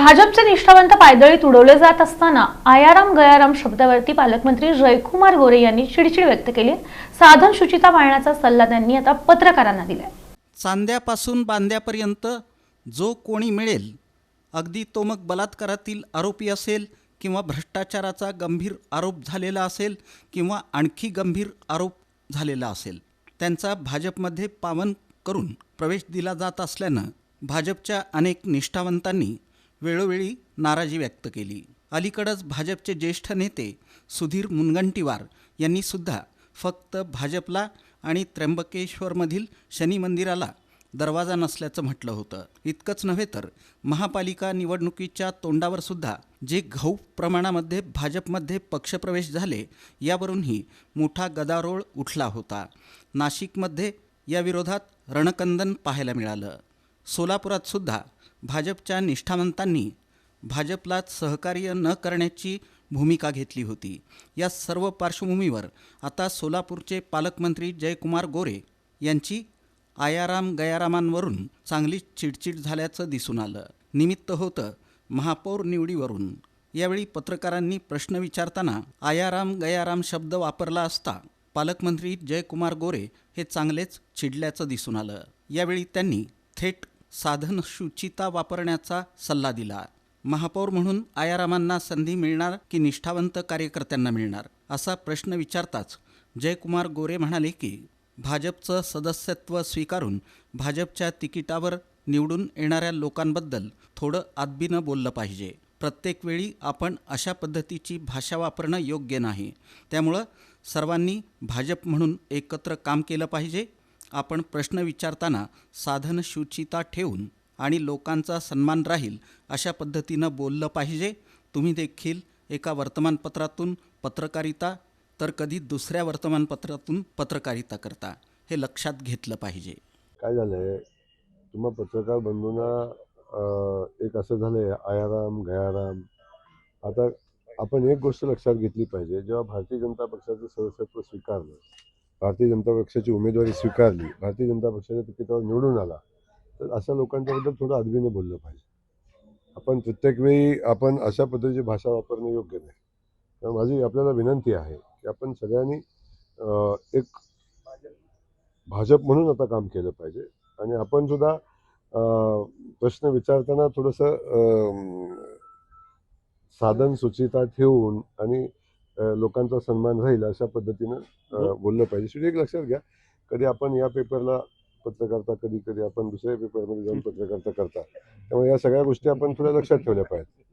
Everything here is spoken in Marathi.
भाजपचे निष्ठावंत पायदळीत उडवले जात असताना आयाराम गयाराम शब्दावरती पालकमंत्री जयकुमार गोरे यांनी चिडचिड व्यक्त केली। साधन शुचिता पाळण्याचा सल्ला त्यांनी आता पत्रकारांना दिलाय। चांद्यापासून बांद्यापर्यंत जो कोणी मिळेल, अगदी तो मग बलात्कारातील आरोपी असेल किंवा भ्रष्टाचाराचा गंभीर आरोप झालेला असेल किंवा आणखी गंभीर आरोप झालेला असेल, त्यांचा भाजपमध्ये पावन करून प्रवेश दिला जात असल्यानं भाजपच्या अनेक निष्ठावंतांनी वेळोवेळी नाराजी व्यक्त केली। अलीकडेच भाजपचे ज्येष्ठ नेते सुधीर मुनगंटीवार यांनी सुद्धा फक्त भाजपला आणि त्र्यंबकेश्वरमधील शनी मंदिराला दरवाजा नसल्याचं म्हटलं होतं। इतकंच नव्हे तर महापालिका निवडणुकीच्या तोंडावर सुद्धा जे घाऊक प्रमाणामध्ये भाजपमध्ये पक्षप्रवेश झाले, यावरूनही मोठा गदारोळ उठला होता। नाशिकमध्ये या विरोधात रणकंदन पाहायला मिळालं। सोलापुरात सुद्धा भाजपच्या निष्ठावंतांनी भाजपला सहकार्य न करण्याची भूमिका घेतली होती। या सर्व पार्श्वभूमीवर आता सोलापूरचे पालकमंत्री जयकुमार गोरे यांची आयाराम गयारामांवरून चांगलीच चिडचिड झाल्याचं दिसून आलं। निमित्त होतं महापौर निवडीवरून। यावेळी पत्रकारांनी प्रश्न विचारताना आयाराम गयाराम शब्द वापरला असता पालकमंत्री जयकुमार गोरे हे चांगलेच चिडल्याचं दिसून आलं। यावेळी त्यांनी थेट साधन शुचिता वापरण्याचा सल्ला दिला। महापौर म्हणून आयारामांना संधी मिळणार की निष्ठावंत कार्यकर्त्यांना मिळणार, असा प्रश्न विचारताच जयकुमार गोरे म्हणाले की भाजपचं सदस्यत्व स्वीकारून भाजपच्या तिकिटावर निवडून येणाऱ्या लोकांबद्दल थोडं आदबीनं बोललं पाहिजे। प्रत्येक वेळी आपण अशा पद्धतीची भाषा वापरणं योग्य नाही। त्यामुळं सर्वांनी भाजप म्हणून एकत्र काम केलं पाहिजे। आपण प्रश्न विचारताना साधन शुचिता ठेवून आणि लोकांचा सन्मान राहील अशा पद्धतीनं बोललं पाहिजे। तुम्ही देखील एका वर्तमानपत्रातून पत्रकारिता तर कधी दुसऱ्या वर्तमानपत्रातून पत्रकारिता करता, हे लक्षात घेतलं पाहिजे। काय झालंय, तुम्हा पत्रकार बंधूंना एक असं झालंय आयाराम गयाराम। आता आपण एक गोष्ट लक्षात घेतली पाहिजे, जेव्हा भारतीय जनता पक्षाचं सदस्यत्व स्वीकारलं, भारतीय जनता पक्षाची उमेदवारी स्वीकारली, भारतीय जनता पक्षाच्या तिकिटावर निवडून आला, तर अशा लोकांच्याबद्दल थोडं आदबीनं बोललं पाहिजे। आपण प्रत्येक वेळी आपण अशा पद्धतीची भाषा वापरणं योग्य नाही। तर माझी आपल्याला विनंती आहे की आपण सगळ्यांनी एक भाजप म्हणून आता काम केलं पाहिजे आणि आपण सुद्धा प्रश्न विचारताना थोडंसं साधन सुचिता ठेवून आणि लोकांचा सन्मान राहील अशा पद्धतीनं बोललं पाहिजे। शेवटी एक लक्षात घ्या, कधी आपण या पेपरला पत्रकारिता, कधी कधी आपण दुसऱ्या पेपरमध्ये जाऊन पत्रकारिता करता, त्यामुळे या सगळ्या गोष्टी आपण थोड्या लक्षात ठेवल्या पाहिजेत।